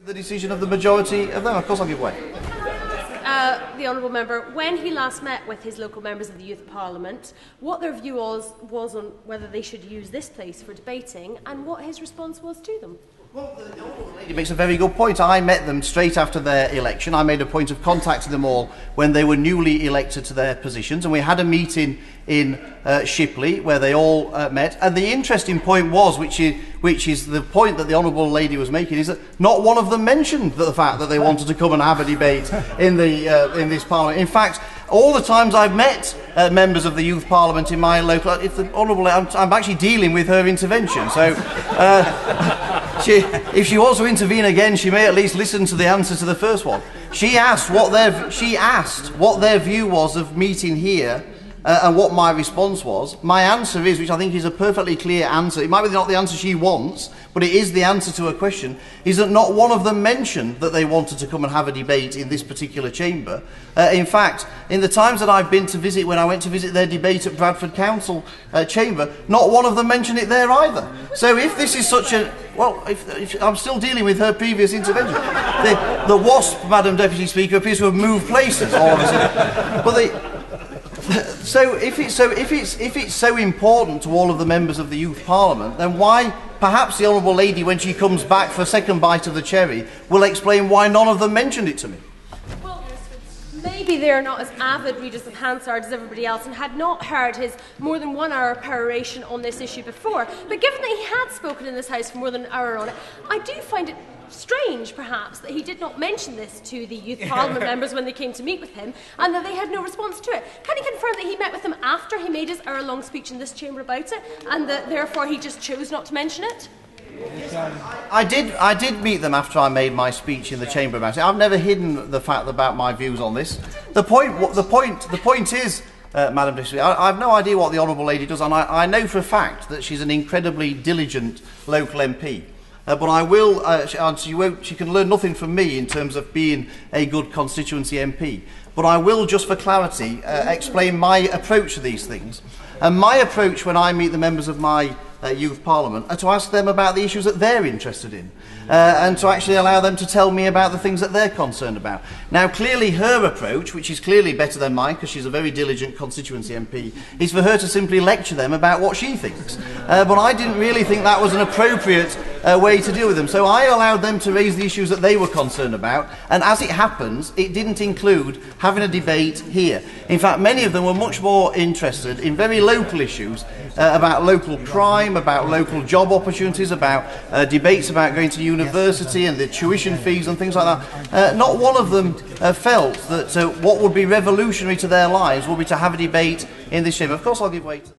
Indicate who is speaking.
Speaker 1: The decision of the majority of them. Of course I'll give way.
Speaker 2: The honourable member, when he last met with his local members of the Youth Parliament, what their view was on whether they should use this place for debating and what his response was to them.
Speaker 1: Well, the honourable lady makes a very good point. I met them straight after their election. I made a point of contacting them all when they were newly elected to their positions, and we had a meeting in Shipley where they all met. And the interesting point was, which is the point that the honourable lady was making, is that not one of them mentioned the fact that they wanted to come and have a debate in this Parliament. In fact, all the times I've met members of the Youth Parliament in my local, if the honourable, I'm actually dealing with her intervention. So, if she wants to intervene again, she may at least listen to the answer to the first one. She asked what their view was of meeting here. And what my response was. My answer is, which I think is a perfectly clear answer, it might be not the answer she wants, but it is the answer to her question, is that not one of them mentioned that they wanted to come and have a debate in this particular chamber. In fact, in the times that I've been to visit, when I went to visit their debate at Bradford Council chamber, not one of them mentioned it there either. So if this is such a... Well, if I'm still dealing with her previous intervention. The WASP, Madam Deputy Speaker, appears to have moved places all of a sudden. But So if it's so important to all of the members of the Youth Parliament, then why, perhaps the honourable lady, when she comes back for a second bite of the cherry, will explain why none of them mentioned it to me.
Speaker 2: Well, maybe they're not as avid readers of Hansard as everybody else and had not heard his more than 1 hour peroration on this issue before. But given that he had spoken in this House for more than an hour on it, I do find it strange, perhaps, that he did not mention this to the Youth Parliament members when they came to meet with him, and that they had no response to it. Can he confirm that he met with them after he made his hour-long speech in this chamber about it, and that therefore he just chose not to mention it?
Speaker 1: I did meet them after I made my speech in the chamber about it. I've never hidden the fact about my views on this. The point is, Madam Deputy, I have no idea what the honourable lady does, and I know for a fact that she's an incredibly diligent local MP. But I will, she can learn nothing from me in terms of being a good constituency MP. But I will, just for clarity, explain my approach to these things. And my approach when I meet the members of my Youth Parliament are to ask them about the issues that they're interested in. And to actually allow them to tell me about the things that they're concerned about. Now, clearly her approach, which is clearly better than mine because she's a very diligent constituency MP, is for her to simply lecture them about what she thinks. But I didn't really think that was an appropriate way to deal with them. So I allowed them to raise the issues that they were concerned about, and as it happens, it didn't include having a debate here. In fact, many of them were much more interested in very local issues about local crime, about local job opportunities, about debates about going to university and the tuition fees and things like that. Not one of them felt that what would be revolutionary to their lives would be to have a debate in this chamber. Of course I'll give way to